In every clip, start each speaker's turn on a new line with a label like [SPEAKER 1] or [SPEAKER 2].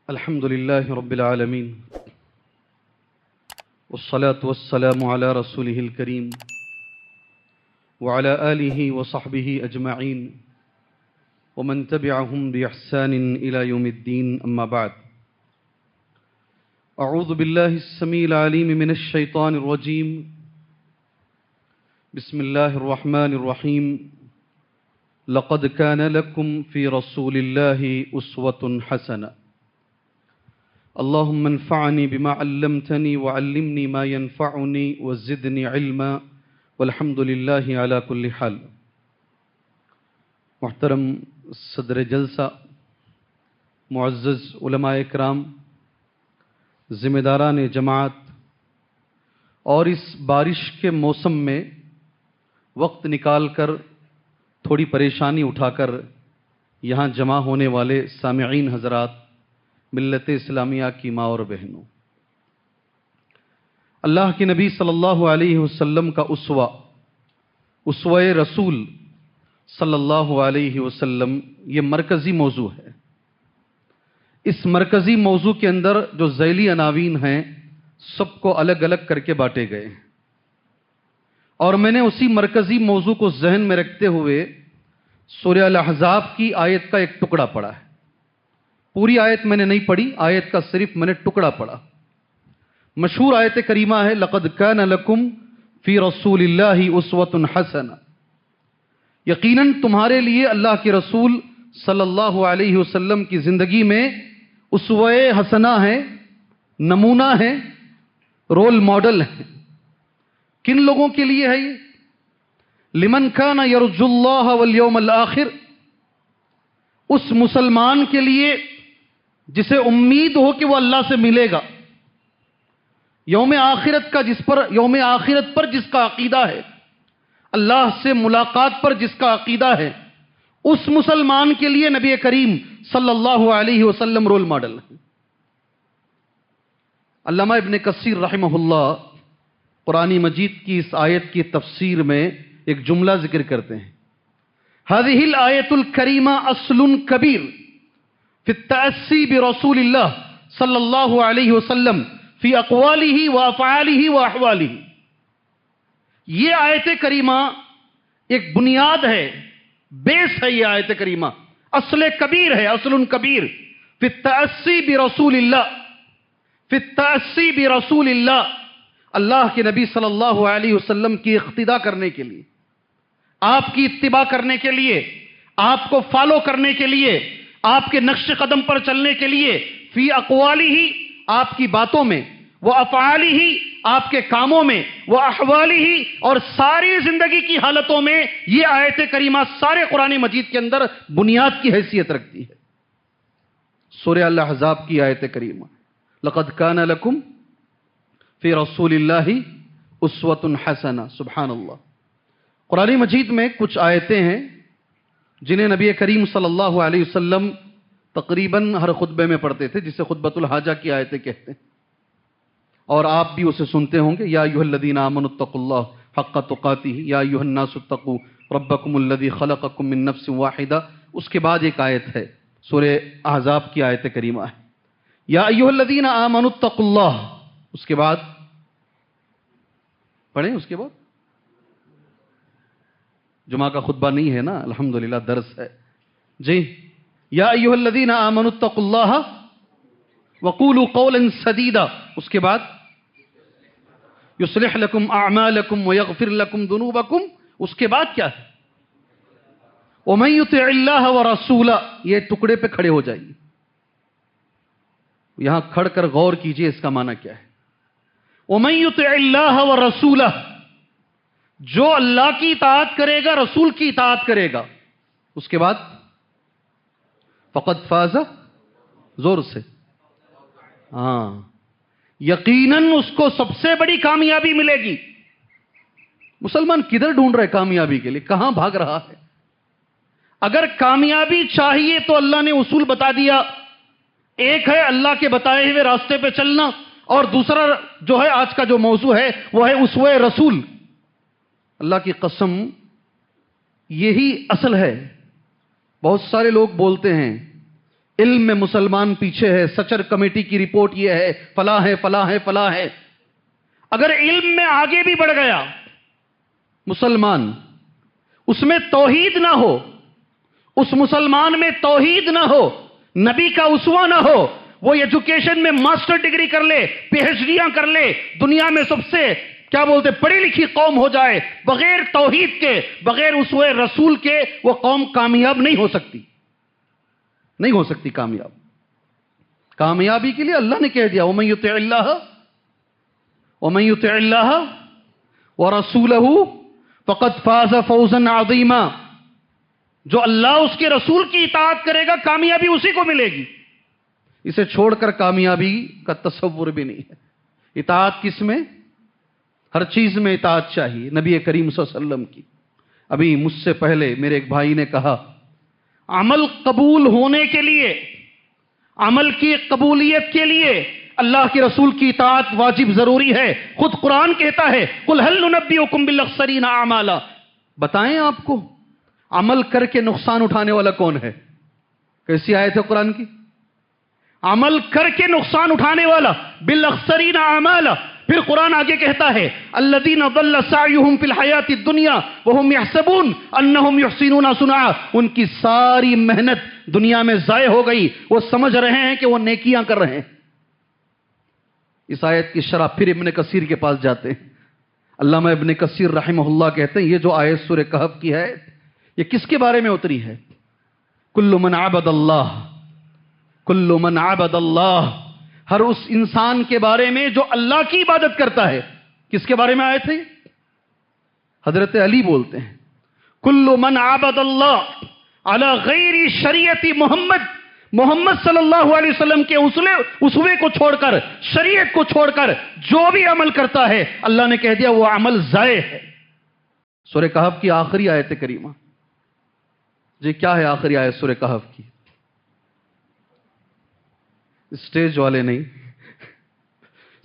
[SPEAKER 1] الحمد لله رب العالمين والصلاة والسلام على رسوله الكريم وعلى آله وصحبه أجمعين ومن تبعهم بإحسان إلى يوم الدين أما بعد أعوذ بالله السميع العليم من الشيطان الرجيم بسم الله الرحمن الرحيم لقد كان لكم في رسول الله أسوة حسنة اللهم انفعني بما علمتني وعلمني ما ينفعني وزدني علما والحمد لله على كل حال. محترم صدر جلسہ، معزز علماء اکرام، ذمہ داران جماعت، اور اس بارش کے موسم میں وقت نکال کر تھوڑی پریشانی اٹھا کر یہاں جمع ہونے والے سامعین حضرات، ملت اسلامیہ کی ماں اور بہنوں، اللہ کے نبی صلی اللہ علیہ وسلم کا اسوہ رسول صلی اللہ علیہ وسلم یہ مرکزی موضوع ہے. اس مرکزی موضوع کے اندر جو ذیلی عناوین ہیں سب کو الگ الگ کر کے بانٹے گئے ہیں، اور میں نے اسی مرکزی موضوع کو ذہن میں رکھتے ہوئے سورہ الاحزاب کی آیت کا ایک ٹکڑا پڑھا ہے. پوری آیت میں نے نہیں پڑھی، آیت کا صرف میں نے ٹکڑا پڑھا. مشہور آیت کریمہ ہے لقد کان لکم فی رسول اللہ اسوۃ حسنہ، یقیناً تمہارے لیے اللہ کے رسول صلی اللہ علیہ وسلم کی زندگی میں اسوہ حسنہ ہے، نمونہ ہے، رول ماڈل ہے. کن لوگوں کے لیے ہے یہ؟ لمن کان یرجو اللہ والیوم الآخر، اس مسلمان کے لیے جسے امید ہو کہ وہ اللہ سے ملے گا، یوم آخرت پر جس کا عقیدہ ہے، اللہ سے ملاقات پر جس کا عقیدہ ہے، اس مسلمان کے لیے نبی کریم صلی اللہ علیہ وسلم رول ماڈل ہے. علامہ ابن کثیر رحمہ اللہ قرآن مجید کی اس آیت کی تفسیر میں ایک جملہ ذکر کرتے ہیں: هذه الآیۃ الکریمہ اصل کبیر فی التأسی برسول اللہ صلی اللہ علیہ وسلم فی اقوالہ وافعالہ واحوالہ. یہ آیت کریمہ ایک بنیاد ہے، بیس ہے. یہ آیت کریمہ اصل کبیر ہے، اصل کبیر فی التأسی برسول اللہ، فی التأسی برسول اللہ، اللہ کے نبی صلی اللہ علیہ وسلم کی اقتداء کرنے کے لیے، آپ کی اتباع کرنے کے لیے، آپ کو فالو کرنے کے لیے، آپ کے نقش قدم پر چلنے کے لیے، فی اقوالہ، آپ کی باتوں میں، وہ افعالہ، آپ کے کاموں میں، وہ احوالہ، اور ساری زندگی کی حالتوں میں یہ آیت کریمہ سارے قرآن مجید کے اندر بنیاد کی حیثیت رکھتی ہے. سورہ الاحزاب کی آیت کریمہ لقد کان لکم فی رسول اللہ اسوۃ حسنہ. سبحان اللہ. قرآن مجید میں کچھ آیتیں ہیں جنہیں نبی کریم صلی اللہ علیہ وسلم تقریباً ہر خطبے میں پڑھتے تھے، جسے خطبۃ الحاجہ کی آیتیں کہتے ہیں، اور آپ بھی اسے سنتے ہوں گے. یا ایھا الذین آمنوا اتقوا اللہ حق تقاتہ یا ایھا الناس اتقوا ربکم الذی خلقکم من نفس واحدہ. اس کے بعد ایک آیت ہے سورہ احزاب کی آیت کریمہ ہے یا ایھا الذین آمنوا اتقوا اللہ. اس کے بعد پڑھیں، اس کے بعد جمعہ کا خطبہ نہیں ہے نا، الحمدللہ درس ہے جی. یا ایھا الذین آمنوا اتقوا اللہ وقولوا قولا سدیدا. اس کے بعد یصلح لکم اعمالکم ویغفر لکم ذنوبکم. اس کے بعد کیا ہے؟ ومن یطع اللہ ورسولہ. یہ ٹکڑے پہ کھڑے ہو جائیے، یہاں کھڑ کر غور کیجئے اس کا معنی کیا ہے. ومن یطع اللہ ورسولہ، جو اللہ کی اطاعت کرے گا، رسول کی اطاعت کرے گا. اس کے بعد فقد فاز، زور سے، ہاں، یقیناً اس کو سب سے بڑی کامیابی ملے گی. مسلمان کدھر ڈھونڈ رہے کامیابی کے لیے؟ کہاں بھاگ رہا ہے؟ اگر کامیابی چاہیے تو اللہ نے اصول بتا دیا. ایک ہے اللہ کے بتائے ہوئے راستے پہ چلنا، اور دوسرا جو ہے آج کا جو موضوع ہے وہ ہے اسوہ رسول. اللہ کی قسم یہی اصل ہے. بہت سارے لوگ بولتے ہیں علم میں مسلمان پیچھے ہے، سچر کمیٹی کی رپورٹ یہ ہے، فلاں ہے فلاں ہے فلاں ہے۔ اگر علم میں آگے بھی بڑھ گیا مسلمان، اس میں توحید نہ ہو، اس مسلمان میں توحید نہ ہو، نبی کا اسوہ نہ ہو، وہ ایجوکیشن میں ماسٹر ڈگری کر لے، پی ایچ ڈیاں کر لے، دنیا میں سب سے کیا بولتے پڑھی لکھی قوم ہو جائے، بغیر توحید کے، بغیر اسوہ رسول کے وہ قوم کامیاب نہیں ہو سکتی، نہیں ہو سکتی کامیاب۔ کامیابی کے لیے اللہ نے کہہ دیا وَمَن يُطِعِ اللَّهَ وَرَسُولَهُ فَقَدْ فَازَ فَوْزًا عَظِيمًا۔ جو اللہ اس کے رسول کی اطاعت کرے گا کامیابی اسی کو ملے گی، اسے چھوڑ کر کامیابی کا تصور بھی نہیں ہے۔ اطاعت کس میں؟ ہر چیز میں اطاعت چاہیے نبی کریم صلی اللہ علیہ وسلم کی۔ ابھی مجھ سے پہلے میرے ایک بھائی نے کہا عمل قبول ہونے کے لیے، عمل کی قبولیت کے لیے اللہ کے رسول کی اطاعت واجب ضروری ہے۔ خود قرآن کہتا ہے قُلْ هَلْ نُنَبِّئُكُم بِالْأَخْسَرِينَ أَعْمَالًا، بتائیں آپ کو عمل کر کے نقصان اٹھانے والا کون ہے؟ کیسی آیت ہے قرآن کی؟ عمل کر کے نقصان اٹھانے والا، بِالْأَخْسَرِينَ أَعْمَالًا۔ پھر قرآن آگے کہتا ہے الَّذِينَ ضَلَّ سَعْيُهُمْ فِي الْحَيَاةِ الدُّنْيَا وَهُمْ يَحْسَبُونَ أَنَّهُمْ يُحْسِنُونَ صُنْعًا، ان کی ساری محنت دنیا میں ضائع ہو گئی، وہ سمجھ رہے ہیں کہ وہ نیکیاں کر رہے ہیں۔ اس آیت کی شرح پھر ابن کثیر کے پاس جاتے ہیں۔ علامہ ابن کثیر رحمہ اللہ کہتے ہیں یہ جو آیت سورہ کہف کی ہے یہ کس کے بارے میں اتری ہے؟ کل من عبد اللہ، کل من عبد اللہ، ہر اس انسان کے بارے میں جو اللہ کی عبادت کرتا ہے۔ کس کے بارے میں آئے تھے؟ حضرت علی بولتے ہیں کل من عبد اللہ علی غیر شریعت محمد، محمد صلی اللہ علیہ وسلم کے اسوے کو چھوڑ کر، شریعت کو چھوڑ کر جو بھی عمل کرتا ہے اللہ نے کہہ دیا وہ عمل ضائع ہے۔ سورہ کہف کی آخری آیت کریمہ، جی کیا ہے آخری آیت سورہ کہف کی؟ اسٹیج والے نہیں،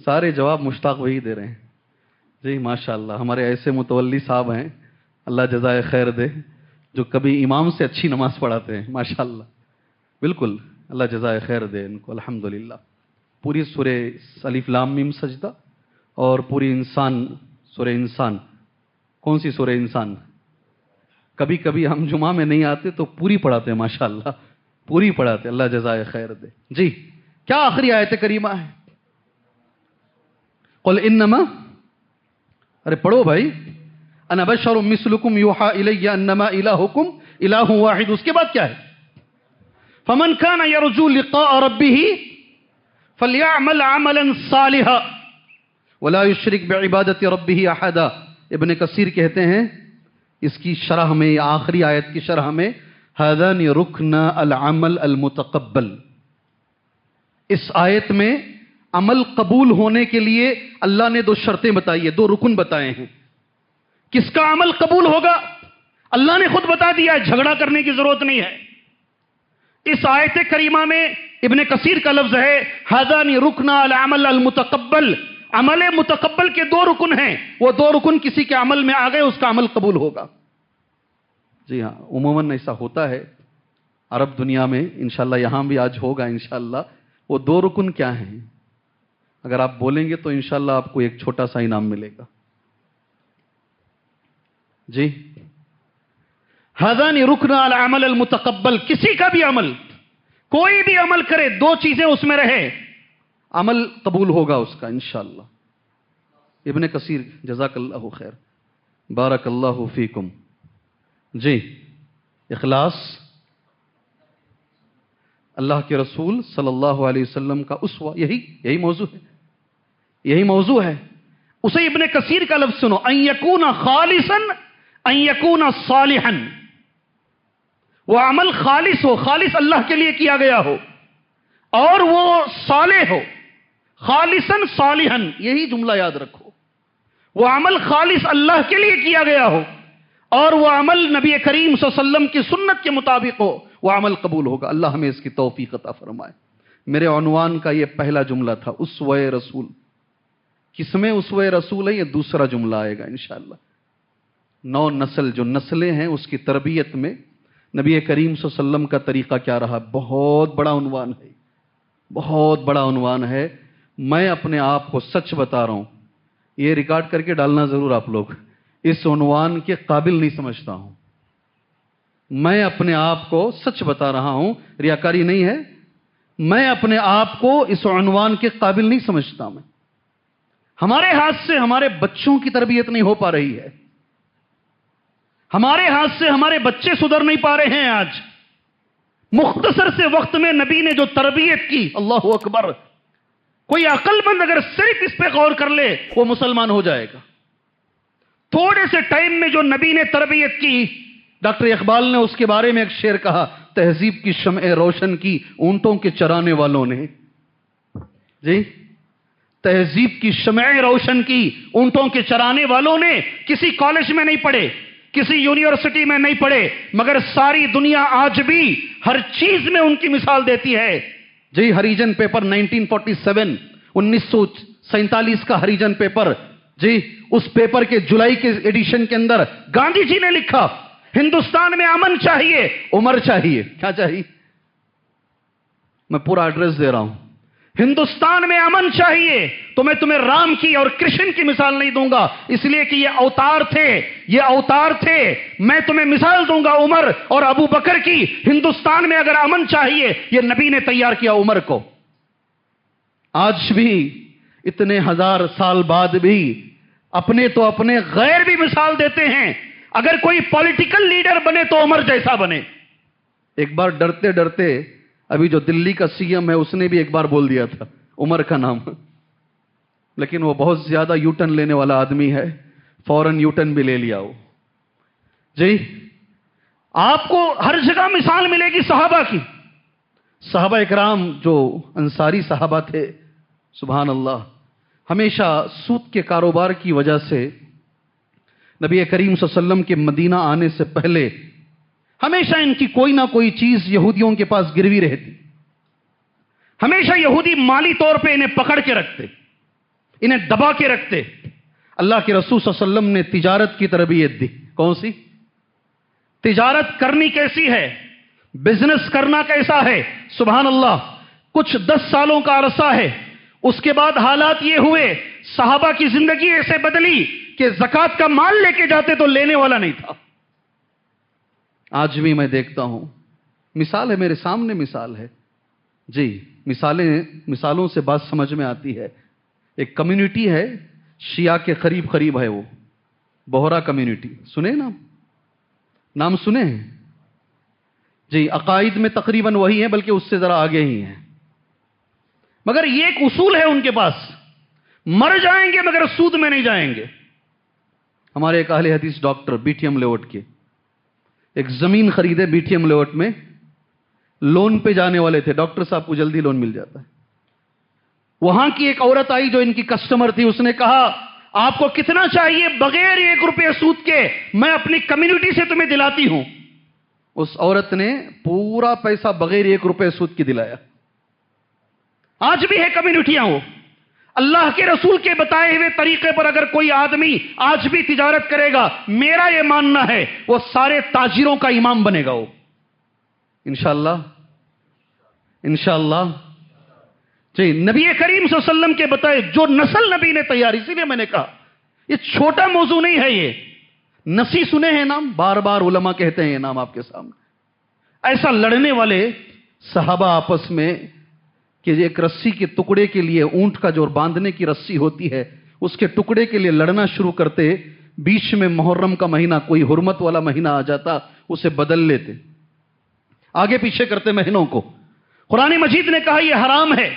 [SPEAKER 1] سارے جواب مشتاق وہی دے رہے ہیں۔ جی ماشاءاللہ ہمارے ایسے متولی صاحب ہیں، اللہ جزائے خیر دے، جو کبھی امام سے اچھی نماز پڑھاتے ہیں ماشاءاللہ، بالکل اللہ جزائے خیر دے ان کو الحمدللہ۔ پوری سورہ الف لام میم سجدہ اور پوری انسان، سورہ انسان، کون سی سورہ انسان؟ کبھی کبھی ہم جمعہ میں نہیں آتے تو پوری پڑھاتے ہیں ماشاءاللہ، پوری پڑھاتے، اللہ جزائے خیر دے۔ جی کیا آخری آیت کریمہ ہے؟ قل انما، ارے پڑھو بھائی، انا بشر مثلکم یوحى الی انما الہکم الہ واحد، اس کے بعد کیا ہے؟ فمن كان يرجو لقاء ربه فليعمل عملا صالحا ولا يشرك بعبادة ربه احدا۔ ابن کثیر کہتے ہیں اس کی شرح میں، آخری آیت کی شرح میں، هذان رکن العمل المتقبل، اس آیت میں عمل قبول ہونے کے لیے اللہ نے دو شرطیں بتائی ہیں، دو رکن بتائے ہیں۔ کس کا عمل قبول ہوگا اللہ نے خود بتا دیا ہے، جھگڑا کرنے کی ضرورت نہیں ہے۔ اس آیت کریمہ میں ابن کثیر کا لفظ ہے ہذان رکن العمل المتقبل، عمل متقبل کے دو رکن ہیں، وہ دو رکن کسی کے عمل میں آ گئے اس کا عمل قبول ہوگا۔ جی ہاں عموماً ایسا ہوتا ہے عرب دنیا میں، انشاءاللہ یہاں بھی آج ہوگا انشاءاللہ۔ وہ دو رکن کیا ہیں؟ اگر آپ بولیں گے تو انشاءاللہ آپ کو ایک چھوٹا سا انعام ملے گا۔ جی ہذان رکن العمل المتقبل، کسی کا بھی عمل، کوئی بھی عمل کرے دو چیزیں اس میں رہے عمل قبول ہوگا اس کا انشاءاللہ۔ ابن کثیر جزاک اللہ خیر، بارک اللہ فیکم۔ جی اخلاص، اللہ کے رسول صلی اللہ علیہ وسلم کا اسوہ، یہی موضوع ہے، یہی موضوع ہے۔ اسے ابن کثیر کا لفظ سنو، ان یکون خالصا ان یکون صالحا، وہ عمل خالص ہو، خالص اللہ کے لیے کیا گیا ہو، اور وہ صالح ہو، خالصا صالحا، یہی جملہ یاد رکھو، وہ عمل خالص اللہ کے لیے کیا گیا ہو اور وہ عمل نبی کریم صلی اللہ علیہ وسلم کی سنت کے مطابق ہو، وہ عمل قبول ہوگا۔ اللہ ہمیں اس کی توفیق عطا فرمائے۔ میرے عنوان کا یہ پہلا جملہ تھا، اسوہ رسول۔ کس میں اسوہ رسول ہے؟ یہ دوسرا جملہ آئے گا انشاءاللہ۔ نو نسل، جو نسلیں ہیں اس کی تربیت میں نبی کریم صلی اللہ علیہ وسلم کا طریقہ کیا رہا؟ بہت بڑا عنوان ہے، بہت بڑا عنوان ہے. میں اپنے آپ کو سچ بتا رہا ہوں، یہ ریکارڈ کر کے ڈالنا ضرور آپ لوگ، اس عنوان کے قابل نہیں سمجھتا ہوں. میں اپنے آپ کو سچ بتا رہا ہوں، ریاکاری نہیں ہے. میں اپنے آپ کو اس عنوان کے قابل نہیں سمجھتا. میں ہمارے ہاتھ سے ہمارے بچوں کی تربیت نہیں ہو پا رہی ہے، ہمارے ہاتھ سے ہمارے بچے سدھر نہیں پا رہے ہیں. آج مختصر سے وقت میں نبی نے جو تربیت کی، اللہ اکبر، کوئی عقل مند اگر صرف اس پہ غور کر لے وہ مسلمان ہو جائے گا. تھوڑے سے ٹائم میں جو نبی نے تربیت کی، ڈاکٹر اقبال نے اس کے بارے میں ایک شعر کہا، تہذیب کی شمع روشن کی اونٹوں کے چرانے والوں نے. جی، تہذیب کی شمع روشن کی اونٹوں کے چرانے والوں نے. کسی کالج میں نہیں پڑھے، کسی یونیورسٹی میں نہیں پڑھے، مگر ساری دنیا آج بھی ہر چیز میں ان کی مثال دیتی ہے. جی، ہریجن پیپر 1947 1947 کا ہریجن پیپر، جی اس پیپر کے جولائی کے ایڈیشن کے اندر گاندھی جی نے لکھا، ہندوستان میں امن چاہیے، عمر چاہیے. کیا چاہیے؟ میں پورا ایڈریس دے رہا ہوں. ہندوستان میں امن چاہیے تو میں تمہیں رام کی اور کرشن کی مثال نہیں دوں گا، اس لیے کہ یہ اوتار تھے، یہ اوتار تھے. میں تمہیں مثال دوں گا عمر اور ابو بکر کی. ہندوستان میں اگر امن چاہیے، یہ نبی نے تیار کیا عمر کو. آج بھی اتنے ہزار سال بعد بھی اپنے تو اپنے غیر بھی مثال دیتے ہیں. اگر کوئی پولیٹیکل لیڈر بنے تو عمر جیسا بنے. ایک بار ڈرتے ڈرتے ابھی جو دلی کا سی ایم ہے اس نے بھی ایک بار بول دیا تھا عمر کا نام، لیکن وہ بہت زیادہ یو ٹرن لینے والا آدمی ہے، فوراً یو ٹرن بھی لے لیا وہ. جی، آپ کو ہر جگہ مثال ملے گی صحابہ کی. صحابہ اکرام جو انصاری صحابہ تھے، سبحان اللہ، ہمیشہ سود کے کاروبار کی وجہ سے نبی کریم صلی اللہ علیہ وسلم کے مدینہ آنے سے پہلے ہمیشہ ان کی کوئی نہ کوئی چیز یہودیوں کے پاس گروی رہتی. ہمیشہ یہودی مالی طور پہ انہیں پکڑ کے رکھتے، انہیں دبا کے رکھتے. اللہ کے رسول صلی اللہ علیہ وسلم نے تجارت کی تربیت دی. کون سی؟ تجارت کرنی کیسی ہے، بزنس کرنا کیسا ہے. سبحان اللہ، کچھ 10 سالوں کا عرصہ ہے. اس کے بعد حالات یہ ہوئے، صحابہ کی زندگی ایسے بدلی کہ زکوٰۃ کا مال لے کے جاتے تو لینے والا نہیں تھا. آج بھی میں دیکھتا ہوں، مثال ہے میرے سامنے، مثال ہے. جی، مثالوں سے بات سمجھ میں آتی ہے. ایک کمیونٹی ہے شیعہ کے قریب قریب ہے، وہ بہرا کمیونٹی. سنے نام سنے ہیں؟ جی، عقائد میں تقریباً وہی ہیں، بلکہ اس سے ذرا آگے ہی ہیں. مگر یہ ایک اصول ہے ان کے پاس، مر جائیں گے مگر سود میں نہیں جائیں گے. ہمارے ایک اہل حدیث ڈاکٹر بی ٹی ایم لیوٹ کے ایک زمین خریدے بی ٹی ایم لیوٹ میں، لون پہ جانے والے تھے. ڈاکٹر صاحب کو جلدی لون مل جاتا ہے. وہاں کی ایک عورت آئی جو ان کی کسٹمر تھی، اس نے کہا آپ کو کتنا چاہیے؟ بغیر 1 روپے سود کے میں اپنی کمیونٹی سے تمہیں دلاتی ہوں. اس عورت نے پورا پیسہ بغیر 1 روپے سود کی دلایا. آج بھی ہے کمیونٹیاں. وہ اللہ کے رسول کے بتائے ہوئے طریقے پر اگر کوئی آدمی آج بھی تجارت کرے گا، میرا یہ ماننا ہے وہ سارے تاجروں کا امام بنے گا. وہ انشاءاللہ انشاءاللہ. جی، نبی کریم صلی اللہ علیہ وسلم کے بتائے جو نسل نبی نے تیار، اسی لیے میں نے کہا یہ چھوٹا موضوع نہیں ہے. یہ نسی سنے ہیں نام، بار بار علماء کہتے ہیں یہ نام آپ کے سامنے. ایسا لڑنے والے صحابہ آپس میں کہ ایک رسی کے ٹکڑے کے لیے، اونٹ کا جو باندھنے کی رسی ہوتی ہے اس کے ٹکڑے کے لیے لڑنا شروع کرتے. بیچ میں محرم کا مہینہ، کوئی حرمت والا مہینہ آ جاتا، اسے بدل لیتے، آگے پیچھے کرتے مہینوں کو. قرآن مجید نے کہا یہ حرام ہے،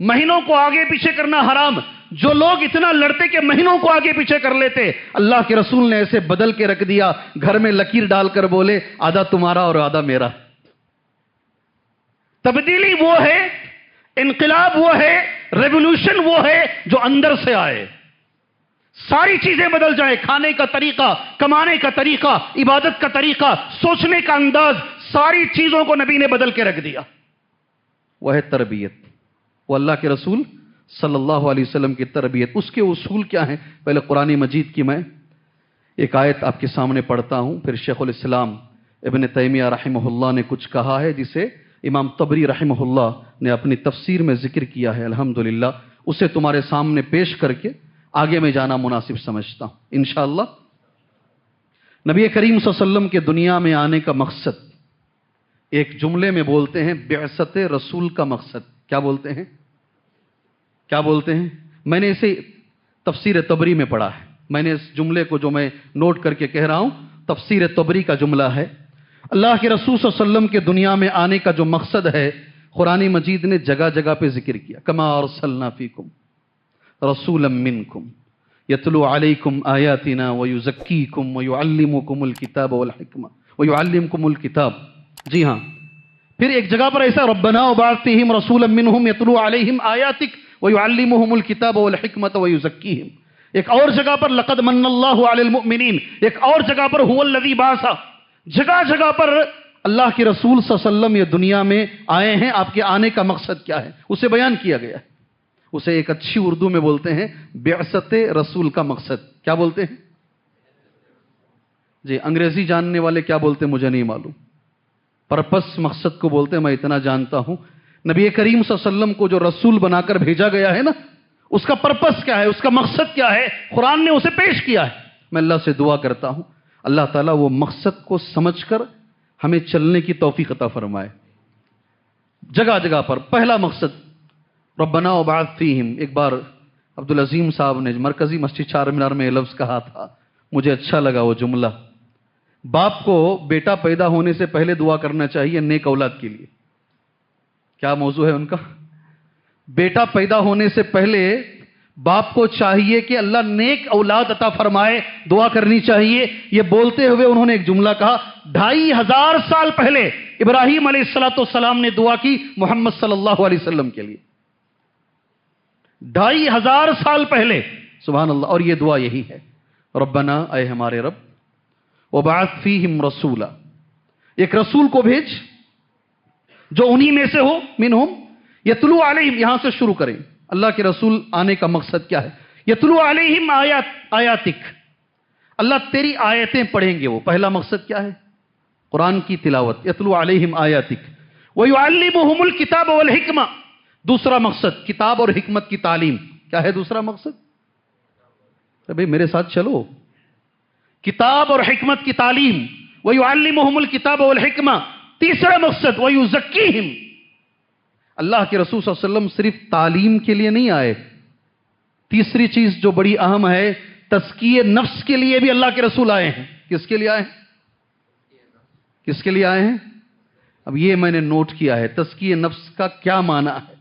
[SPEAKER 1] مہینوں کو آگے پیچھے کرنا حرام. جو لوگ اتنا لڑتے کہ مہینوں کو آگے پیچھے کر لیتے، اللہ کے رسول نے ایسے بدل کے رکھ دیا، گھر میں لکیر ڈال کر بولے آدھا تمہارا اور آدھا میرا. تبدیلی وہ ہے، انقلاب وہ ہے، ریولوشن وہ ہے جو اندر سے آئے. ساری چیزیں بدل جائیں، کھانے کا طریقہ، کمانے کا طریقہ، عبادت کا طریقہ، سوچنے کا انداز، ساری چیزوں کو نبی نے بدل کے رکھ دیا. وہ ہے تربیت، وہ اللہ کے رسول صلی اللہ علیہ وسلم کی تربیت. اس کے اصول کیا ہیں؟ پہلے قرآن مجید کی میں ایک آیت آپ کے سامنے پڑھتا ہوں، پھر شیخ الاسلام ابن تیمیہ رحمہ اللہ نے کچھ کہا ہے جسے امام طبری رحمہ اللہ نے اپنی تفسیر میں ذکر کیا ہے. الحمدللہ اسے تمہارے سامنے پیش کر کے آگے میں جانا مناسب سمجھتا ہوں انشاءاللہ. نبی کریم صلی اللہ علیہ وسلم کے دنیا میں آنے کا مقصد ایک جملے میں بولتے ہیں بعثت رسول کا مقصد. کیا بولتے ہیں؟ کیا بولتے ہیں؟ میں نے اسے تفسیر طبری میں پڑھا ہے. میں نے اس جملے کو جو میں نوٹ کر کے کہہ رہا ہوں تفسیر طبری کا جملہ ہے. اللہ کے رسول صلی اللہ علیہ وسلم کے دنیا میں آنے کا جو مقصد ہے قرآن مجید نے جگہ جگہ پہ ذکر کیا. کما ارسلنا فیکم رسولا منکم یتلو علیکم آیاتنا ویزکیکم ویعلمکم الکتاب والحکمہ ویعلمکم الکتاب. جی ہاں. پھر ایک جگہ پر ایسا ربنا وبعث فیہم رسولا منہم یتلو علیہم آیاتک ویعلمہم الکتاب والحکمۃ ویزکیہم. ایک اور جگہ پر لقد من اللہ علی المؤمنین. ایک اور جگہ پر هو الذی بعث. جگہ جگہ پر اللہ کے رسول صلی اللہ علیہ وسلم یہ دنیا میں آئے ہیں. آپ کے آنے کا مقصد کیا ہے اسے بیان کیا گیا ہے. اسے ایک اچھی اردو میں بولتے ہیں بعثت رسول کا مقصد. کیا بولتے ہیں؟ جی انگریزی جاننے والے کیا بولتے ہیں مجھے نہیں معلوم. پرپس مقصد کو بولتے ہیں. میں اتنا جانتا ہوں نبی کریم صلی اللہ علیہ وسلم کو جو رسول بنا کر بھیجا گیا ہے نا اس کا پرپس کیا ہے, اس کا مقصد کیا ہے, قرآن نے اسے پیش کیا ہے. میں اللہ سے دعا کرتا ہوں اللہ تعالیٰ وہ مقصد کو سمجھ کر ہمیں چلنے کی توفیق عطا فرمائے. جگہ جگہ پر پہلا مقصد ربنا وبعث فیہم. ایک بار عبدالعظیم صاحب نے مرکزی مسجد چار مینار میں یہ لفظ کہا تھا, مجھے اچھا لگا وہ جملہ. باپ کو بیٹا پیدا ہونے سے پہلے دعا کرنا چاہیے نیک اولاد کے لیے. کیا موضوع ہے ان کا؟ بیٹا پیدا ہونے سے پہلے باپ کو چاہیے کہ اللہ نیک اولاد عطا فرمائے, دعا کرنی چاہیے. یہ بولتے ہوئے انہوں نے ایک جملہ کہا 2500 سال پہلے ابراہیم علیہ السلام نے دعا کی محمد صلی اللہ علیہ وسلم کے لیے. 2500 سال پہلے. سبحان اللہ. اور یہ دعا یہی ہے ربنا اے ہمارے رب وبعث فیہم رسولا. ایک رسول کو بھیج جو انہی میں سے ہو منہم یتلو علیہم. یہاں سے شروع کریں. اللہ کے رسول آنے کا مقصد کیا ہے؟ یتلو علیہم آیاتک. اللہ تیری آیتیں پڑھیں گے. وہ پہلا مقصد کیا ہے؟ قرآن کی تلاوت. یتلو علیہم آیاتک ویعلمہم الکتاب والحکمہ. دوسرا مقصد کتاب اور حکمت کی تعلیم. کیا ہے دوسرا مقصد؟ بھئی میرے ساتھ چلو. کتاب اور حکمت کی تعلیم. ویعلمہم الکتاب والحکمہ. تیسرا مقصد ویزکیہم. اللہ کے رسول صلی اللہ علیہ وسلم صرف تعلیم کے لیے نہیں آئے. تیسری چیز جو بڑی اہم ہے تزکیہ نفس کے لیے بھی اللہ کے رسول آئے ہیں. کس کے لیے آئے ہیں؟ کس کے لیے آئے ہیں؟ اب یہ میں نے نوٹ کیا ہے تزکیہ نفس کا کیا معنی ہے.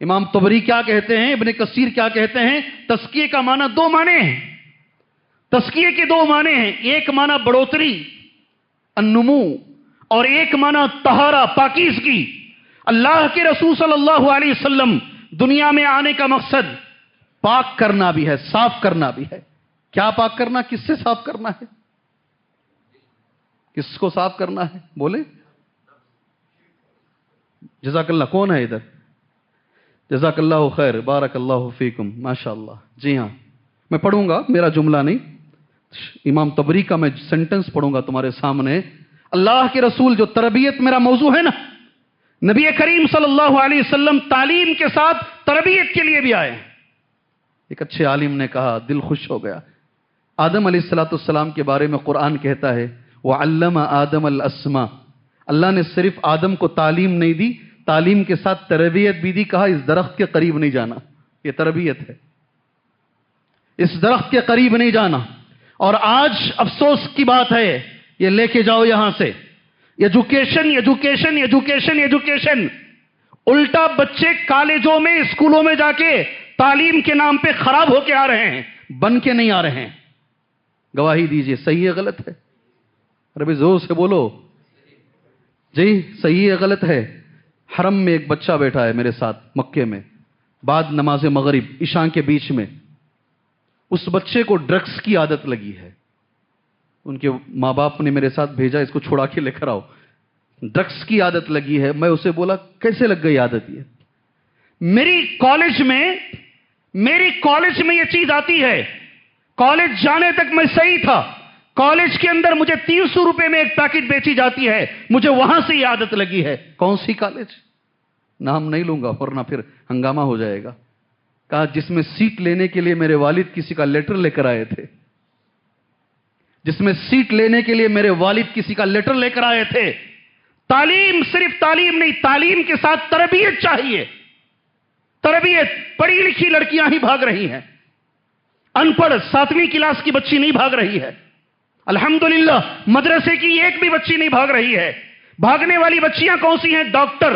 [SPEAKER 1] امام طبری کیا کہتے ہیں, ابن کثیر کیا کہتے ہیں؟ تزکیہ کا معنی دو معنی ہیں. تزکیہ کے دو معنی ہیں. ایک معنی بڑھوتری النمو اور ایک معنی طہارہ پاکیزگی. اللہ کے رسول صلی اللہ علیہ وسلم دنیا میں آنے کا مقصد پاک کرنا بھی ہے صاف کرنا بھی ہے. کیا پاک کرنا؟ کس سے صاف کرنا ہے؟ کس کو صاف کرنا ہے بولے؟ جزاک اللہ. کون ہے ادھر؟ جزاک اللہ خیر بارک اللہ فیکم. ماشاء اللہ. جی ہاں میں پڑھوں گا, میرا جملہ نہیں, امام طبری کا میں سینٹنس پڑھوں گا تمہارے سامنے. اللہ کے رسول جو تربیت میرا موضوع ہے نا, نبی کریم صلی اللہ علیہ وسلم تعلیم کے ساتھ تربیت کے لیے بھی آئے. ایک اچھے عالم نے کہا, دل خوش ہو گیا. آدم علیہ السلام کے بارے میں قرآن کہتا ہے وَعَلَّمَ آدَمَ الْأَسْمَاءَ. اللہ نے صرف آدم کو تعلیم نہیں دی, تعلیم کے ساتھ تربیت بھی دی. کہا اس درخت کے قریب نہیں جانا. یہ تربیت ہے. اس درخت کے قریب نہیں جانا. اور آج افسوس کی بات ہے, یہ لے کے جاؤ یہاں سے ایجوکیشن ایجوکیشن ایجوکیشن ایجوکیشن. الٹا بچے کالجوں میں اسکولوں میں جا کے تعلیم کے نام پہ خراب ہو کے آ رہے ہیں, بن کے نہیں آ رہے ہیں. گواہی دیجئے صحیح ہے غلط ہے؟ ارے زور سے بولو. جی صحیح ہے غلط ہے؟ حرم میں ایک بچہ بیٹھا ہے میرے ساتھ مکے میں, بعد نماز مغرب عشاء کے بیچ میں. اس بچے کو ڈرگس کی عادت لگی ہے. ان کے ماں باپ نے میرے ساتھ بھیجا اس کو چھڑا کے لے کر آؤ. ڈرگس کی عادت لگی ہے. میں اسے بولا کیسے لگ گئی عادت یہ؟ میری کالج میں یہ چیز آتی ہے. کالج جانے تک میں صحیح تھا, کالج کے اندر مجھے 300 روپے میں ایک پیکٹ بیچی جاتی ہے، مجھے وہاں سے یہ عادت لگی ہے۔ کون سی کالج؟ نام نہیں لوں گا ورنہ پھر ہنگامہ ہو جائے گا۔ کہا جس میں سیٹ لینے کے لیے میرے والد کسی کا لیٹر لے کر آئے تھے، جس میں سیٹ لینے کے لیے میرے والد کسی کا لیٹر لے کر آئے تھے۔ تعلیم صرف تعلیم نہیں، تعلیم کے ساتھ تربیت چاہیے۔ تربیت، پڑھی لکھی لڑکیاں ہی بھاگ رہی ہیں، ان پڑھ 7ویں کلاس کی بچی نہیں بھاگ رہی ہے۔ الحمدللہ مدرسے کی ایک بھی بچی نہیں بھاگ رہی ہے۔ بھاگنے والی بچیاں کون سی ہیں؟ ڈاکٹر۔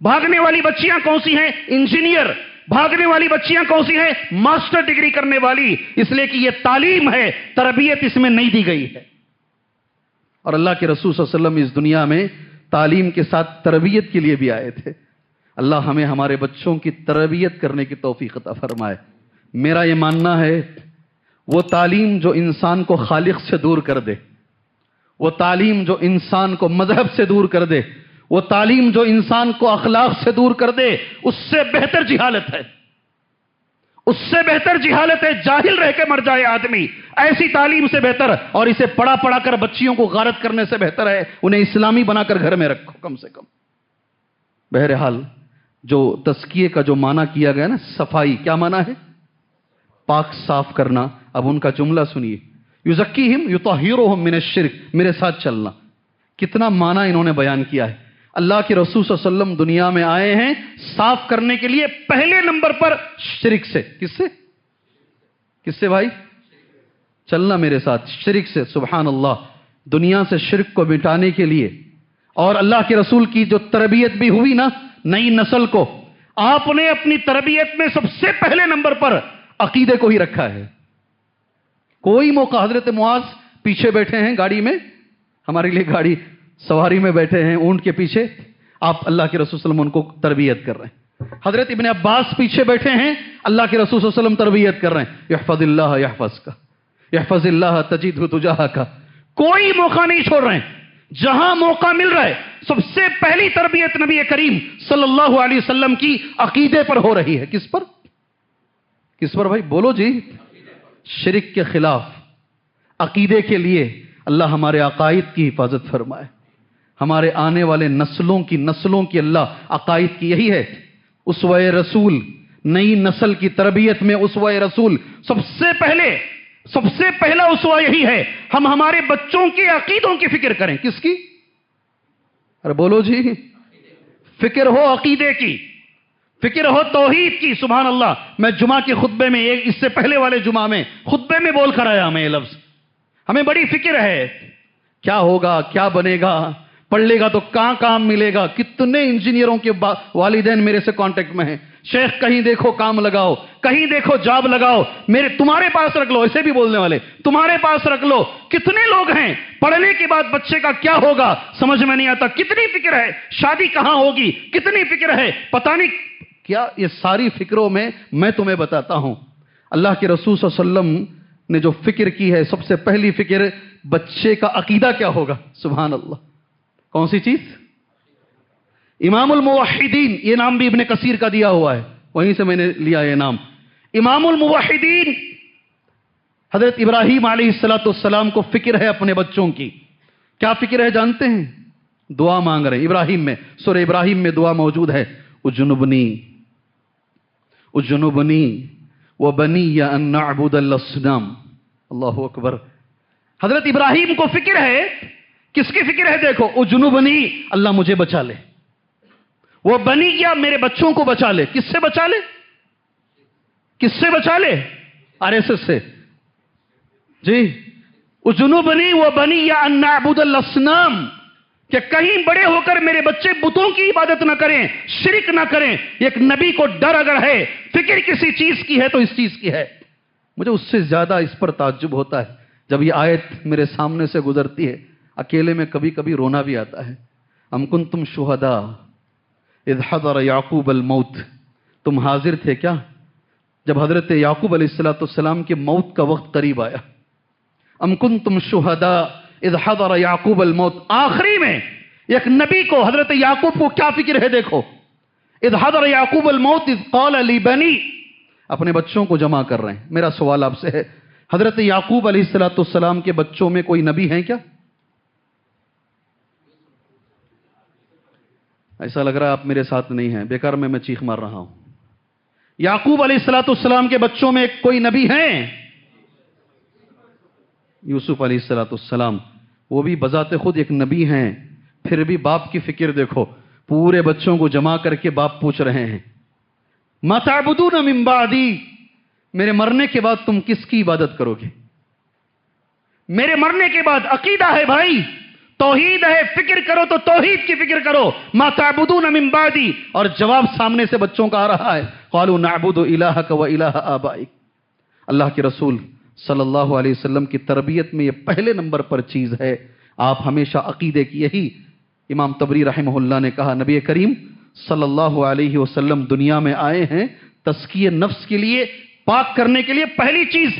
[SPEAKER 1] بھاگنے والی بچیاں کون سی ہیں؟ انجینئر۔ بھاگنے والی بچیاں کون سی ہیں؟ ماسٹر ڈگری کرنے والی، اس لیے کہ یہ تعلیم ہے، تربیت اس میں نہیں دی گئی ہے۔ اور اللہ کے رسول صلی اللہ علیہ وسلم اس دنیا میں تعلیم کے ساتھ تربیت کے لیے بھی آئے تھے۔ اللہ ہمیں ہمارے بچوں کی تربیت کرنے کی توفیق عطا فرمائے۔ میرا یہ ماننا ہے وہ تعلیم جو انسان کو خالق سے دور کر دے، وہ تعلیم جو انسان کو مذہب سے دور کر دے، وہ تعلیم جو انسان کو اخلاق سے دور کر دے، اس سے بہتر جہالت ہے۔ اس سے بہتر جہالت ہے، جاہل رہ کے مر جائے آدمی، ایسی تعلیم سے بہتر، اور اسے پڑھا پڑھا کر بچیوں کو غارت کرنے سے بہتر ہے انہیں اسلامی بنا کر گھر میں رکھو کم سے کم۔ بہرحال جو تزکیے کا جو معنی کیا گیا نا، صفائی، کیا معنی ہے؟ پاک صاف کرنا۔ اب ان کا جملہ سنیے، یزکیہم یطہرہم من الشرک، میرے ساتھ چلنا۔ کتنا معنی انہوں نے بیان کیا ہے۔ اللہ کے رسول صلی اللہ علیہ وسلم دنیا میں آئے ہیں صاف کرنے کے لیے، پہلے نمبر پر شرک سے۔ کس سے بھائی؟ چلنا میرے ساتھ، شرک سے۔ سبحان اللہ، دنیا سے شرک کو مٹانے کے لیے، اور اللہ کے رسول کی جو تربیت بھی ہوئی نا نئی نسل کو، آپ نے اپنی تربیت میں سب سے پہلے نمبر پر عقیدے کو ہی رکھا ہے۔ کوئی موقع، حضرت معاذ پیچھے بیٹھے ہیں گاڑی میں، ہمارے لیے گاڑی سواری میں بیٹھے ہیں اونٹ کے پیچھے، آپ اللہ کے رسول صلی اللہ علیہ وسلم ان کو تربیت کر رہے ہیں۔ حضرت ابن عباس پیچھے بیٹھے ہیں، اللہ کے رسول صلی اللہ علیہ وسلم تربیت کر رہے ہیں، یحفظ اللہ یحفظک، یحفظ اللہ تجدہ تجاہک۔ کوئی موقع نہیں چھوڑ رہے ہیں، جہاں موقع مل رہا ہے سب سے پہلی تربیت نبی کریم صلی اللہ علیہ وسلم کی عقیدے پر ہو رہی ہے۔ کس پر؟ کس پر بھائی؟ بولو جی۔ شرک کے خلاف، عقیدے کے لیے۔ اللہ ہمارے عقائد کی حفاظت فرمائے، ہمارے آنے والے نسلوں کی اللہ عقائد کی یہی ہے اسوہ رسول۔ نئی نسل کی تربیت میں اسوہ رسول سب سے پہلا اسوہ یہی ہے، ہم ہمارے بچوں کے عقیدوں کی فکر کریں۔ کس کی؟ ارے بولو جی۔ فکر ہو عقیدے کی، فکر ہو توحید کی۔ سبحان اللہ، میں جمعہ کے خطبے میں، اس سے پہلے والے جمعہ میں خطبے میں بول کر آیا میں یہ لفظ، ہمیں بڑی فکر ہے کیا ہوگا، کیا بنے گا، پڑھ لے گا تو کہاں کام ملے گا۔ کتنے انجینئروں کے والدین میرے سے کانٹیکٹ میں ہیں، شیخ کہیں دیکھو کام لگاؤ، کہیں دیکھو جاب لگاؤ، تمہارے پاس رکھ لو، ایسے بھی بولنے والے، تمہارے پاس رکھ لو۔ کتنے لوگ ہیں پڑھنے کے بعد بچے کا کیا ہوگا سمجھ میں نہیں آتا، کتنی فکر ہے، شادی کہاں ہوگی، کتنی فکر ہے، پتہ نہیں کیا۔ یہ ساری فکروں میں تمہیں بتاتا ہوں، اللہ کے رسول صلی اللہ علیہ وسلم نے جو فکر کی ہے، سب سے پہلی فکر بچے کا عقیدہ کیا ہوگا۔ سبحان اللہ، کون سی چیز؟ امام الموحدین، یہ نام بھی ابن کثیر کا دیا ہوا ہے، وہیں سے میں نے لیا یہ نام۔ امام الموحدین حضرت ابراہیم علیہ السلام کو فکر ہے اپنے بچوں کی۔ کیا فکر ہے جانتے ہیں؟ دعا مانگ رہے ہیں۔ ابراہیم میں، سورہ ابراہیم میں دعا موجود ہے، اجنبنی وبنی ان نعبد الاصنام۔ اللہ اکبر۔ حضرت ابراہیم کو فکر ہے، کس کی فکر ہے؟ دیکھو، اجنبنی، اللہ مجھے بچا لے، وہ بنی یا میرے بچوں کو بچا لے۔ کس سے بچا لے؟ کس سے بچا لے؟ RSS سے جی۔ اجنبنی وبنی ان نعبد الاصنام، کہ کہیں بڑے ہو کر میرے بچے بتوں کی عبادت نہ کریں، شرک نہ کریں۔ ایک نبی کو ڈر اگر ہے، فکر کسی چیز کی ہے تو اس چیز کی ہے۔ مجھے اس سے زیادہ اس پر تعجب ہوتا ہے جب یہ آیت میرے سامنے سے گزرتی ہے، اکیلے میں کبھی کبھی رونا بھی آتا ہے۔ ام کنتم شہداء اذ حضر یعقوب الموت، تم حاضر تھے کیا جب حضرت یعقوب علیہ السلام کے موت کا وقت قریب آیا؟ ام کنتم شہداء اذ حضر یعقوب الموت، آخری میں ایک نبی کو، حضرت یعقوب کو کیا فکر ہے؟ دیکھو، اذ حضر یعقوب الموت اذ قال لبنی، اپنے بچوں کو جمع کر رہے ہیں۔ میرا سوال آپ سے ہے، حضرت یعقوب علیہ السلام کے بچوں میں کوئی نبی ہیں کیا؟ ایسا لگ رہا ہے آپ میرے ساتھ نہیں ہیں، بیکار میں چیخ مار رہا ہوں۔ یعقوب علیہ السلام کے بچوں میں کوئی نبی ہیں؟ یوسف علیہ السلام، وہ بھی بذات خود ایک نبی ہیں، پھر بھی باپ کی فکر دیکھو، پورے بچوں کو جمع کر کے باپ پوچھ رہے ہیں ما تعبدون من بعدی، میرے مرنے کے بعد تم کس کی عبادت کرو گے؟ میرے مرنے کے بعد عقیدہ ہے بھائی، توحید ہے، فکر کرو تو توحید کی فکر کرو، ما تعبدون من بعدی، اور جواب سامنے سے بچوں کا آ رہا ہے، قالوا نعبد الہک و الہ آبائک۔ اللہ کے رسول صلی اللہ علیہ وسلم کی تربیت میں یہ پہلے نمبر پر چیز ہے، آپ ہمیشہ عقیدے کی یہی، امام طبری رحمہ اللہ نے کہا نبی کریم صلی اللہ علیہ وسلم دنیا میں آئے ہیں تزکیہ نفس کے لیے، پاک کرنے کے لیے، پہلی چیز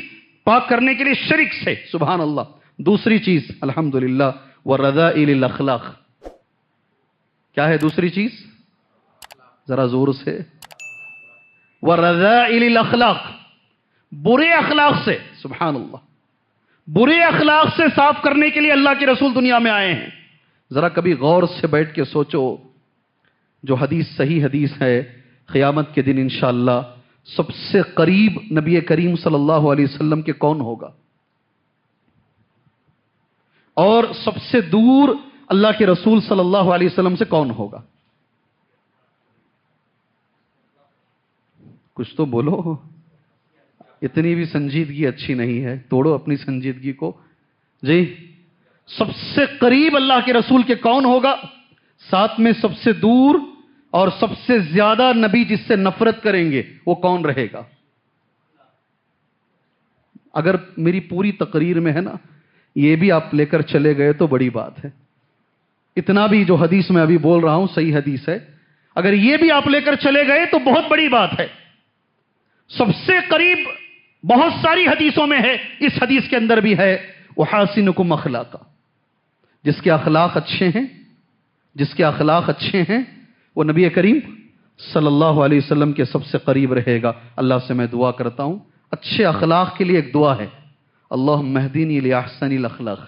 [SPEAKER 1] پاک کرنے کے لیے شرک سے، سبحان اللہ، دوسری چیز الحمدللہ وَرَذَائِلِ الْأَخْلَاقِ، کیا ہے دوسری چیز؟ ذرا زور سے، وَرَذَائِلِ الْأَخْلَاقِ، برے اخلاق سے، سبحان اللہ، برے اخلاق سے صاف کرنے کے لیے اللہ کے رسول دنیا میں آئے ہیں۔ ذرا کبھی غور سے بیٹھ کے سوچو، جو حدیث صحیح حدیث ہے، قیامت کے دن انشاءاللہ سب سے قریب نبی کریم صلی اللہ علیہ وسلم کے کون ہوگا، اور سب سے دور اللہ کے رسول صلی اللہ علیہ وسلم سے کون ہوگا؟ کچھ تو بولو، اتنی بھی سنجیدگی اچھی نہیں ہے، توڑو اپنی سنجیدگی کو۔ جی، سب سے قریب اللہ کے رسول کے کون ہوگا، ساتھ میں سب سے دور اور سب سے زیادہ نبی جس سے نفرت کریں گے وہ کون رہے گا؟ اگر میری پوری تقریر میں ہے نا یہ بھی آپ لے کر چلے گئے تو بڑی بات ہے، اتنا بھی جو حدیث میں ابھی بول رہا ہوں صحیح حدیث ہے، اگر یہ بھی آپ لے کر چلے گئے تو بہت بڑی بات ہے۔ سب سے قریب بہت ساری حدیثوں میں ہے، اس حدیث کے اندر بھی ہے وَحَاسِنُكُمْ أَخْلَاقًا، جس کے اخلاق اچھے ہیں، جس کے اخلاق اچھے ہیں وہ نبی کریم صلی اللہ علیہ وسلم کے سب سے قریب رہے گا۔ اللہ سے میں دعا کرتا ہوں، اچھے اخلاق کے لیے ایک دعا ہے، اللہم اہدنی لأحسن الاخلاق،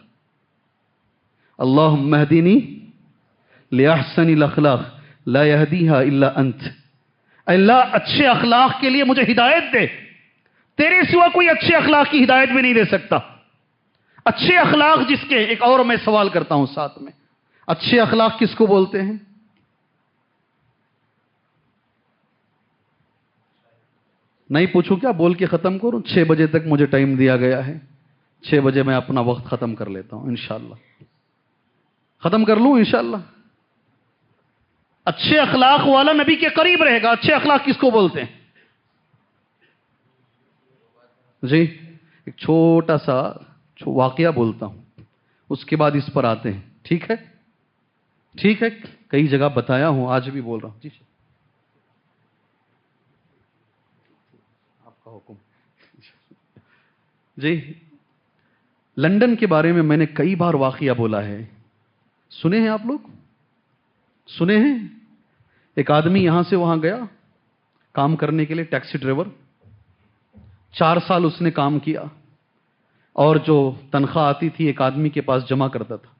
[SPEAKER 1] اللہم اہدنی لأحسن الاخلاق لا یہدیہا الا انت، اللہ اچھے اخلاق کے لیے مجھے ہدایت دے، تیرے سوا کوئی اچھے اخلاق کی ہدایت بھی نہیں دے سکتا۔ اچھے اخلاق جس کے، ایک اور میں سوال کرتا ہوں ساتھ میں، اچھے اخلاق کس کو بولتے ہیں؟ نہیں پوچھوں کیا، بول کے ختم کروں؟ 6 بجے تک مجھے ٹائم دیا گیا ہے، 6 بجے میں اپنا وقت ختم کر لیتا ہوں انشاءاللہ، ختم کر لوں انشاءاللہ۔ اچھے اخلاق والا نبی کے قریب رہے گا۔ اچھے اخلاق کس کو بولتے ہیں؟ جی، ایک چھوٹا سا واقعہ بولتا ہوں، اس کے بعد اس پر آتے ہیں، ٹھیک ہے؟ ٹھیک ہے، کئی جگہ بتایا ہوں، آج بھی بول رہا ہوں۔ جی آپ کا حکم۔ جی، لندن کے بارے میں نے کئی بار واقعہ بولا ہے، سنے ہیں آپ لوگ؟ سنے ہیں؟ ایک آدمی یہاں سے وہاں گیا کام کرنے کے لیے، ٹیکسی ڈرائیور، 4 سال اس نے کام کیا، اور جو تنخواہ آتی تھی ایک آدمی کے پاس جمع کرتا تھا،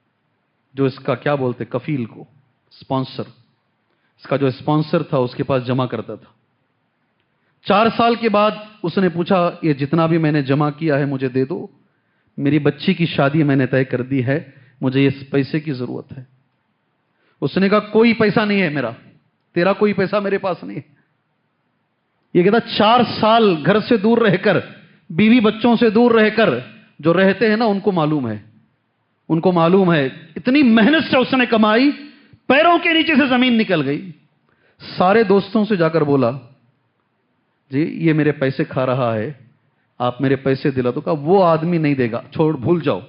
[SPEAKER 1] جو اس کا کیا بولتے، کفیل کو، اسپانسر، اس کا جو اسپانسر تھا اس کے پاس جمع کرتا تھا۔ 4 سال کے بعد اس نے پوچھا یہ جتنا بھی میں نے جمع کیا ہے مجھے دے دو، میری بچی کی شادی میں نے طے کر دی ہے، مجھے اس پیسے کی ضرورت ہے۔ اس نے کہا کوئی پیسہ نہیں ہے میرا، تیرا کوئی پیسہ میرے پاس نہیں ہے۔ یہ کہتا 4 سال گھر سے دور رہ کر، بیوی بچوں سے دور رہ کر جو رہتے ہیں نا ان کو معلوم ہے، ان کو معلوم ہے اتنی محنت سے اس نے کمائی، پیروں کے نیچے سے زمین نکل گئی۔ سارے دوستوں سے جا کر بولا جی یہ میرے پیسے کھا رہا ہے، آپ میرے پیسے دلا دو۔ کہا وہ آدمی نہیں دے گا، چھوڑ، بھول جاؤ۔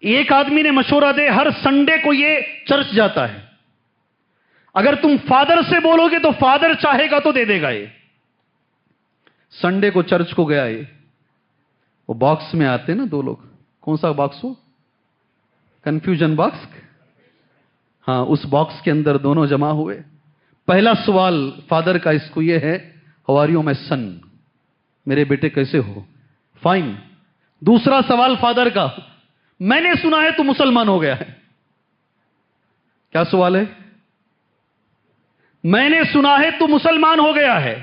[SPEAKER 1] ایک آدمی نے مشورہ دے، ہر سنڈے کو یہ چرچ جاتا ہے، اگر تم فادر سے بولو گے تو فادر چاہے گا تو دے دے گا۔ یہ سنڈے کو چرچ کو گیا، یہ وہ باکس میں آتے نا 2 لوگ، کون سا باکس ہو؟ کنفیوژن باکس، ہاں، اس باکس کے اندر دونوں جمع ہوئے۔ پہلا سوال فادر کا اس کو یہ ہے، ہاؤ آر یو مائی سن، میرے بیٹے کیسے ہو؟ فائن. دوسرا سوال فادر کا، میں نے سنا ہے تو مسلمان ہو گیا ہے. کیا سوال ہے؟ میں نے سنا ہے تو مسلمان ہو گیا ہے.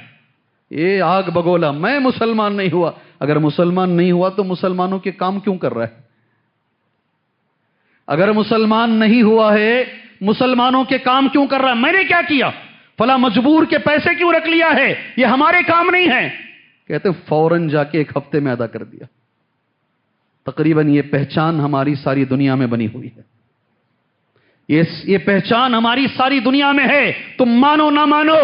[SPEAKER 1] یہ آگ بگولا، میں مسلمان نہیں ہوا. اگر مسلمان نہیں ہوا تو مسلمانوں کے کام کیوں کر رہا ہے؟ اگر مسلمان نہیں ہوا ہے مسلمانوں کے کام کیوں کر رہا ہے؟ میں نے کیا کیا؟ فلاں مجبور کے پیسے کیوں رکھ لیا ہے؟ یہ ہمارے کام نہیں ہے. کہتے فوراً جا کے 1 ہفتے میں ادا کر دیا. تقریباً یہ پہچان ہماری ساری دنیا میں بنی ہوئی ہے. یہ پہچان ہماری ساری دنیا میں ہے. تم مانو نہ مانو،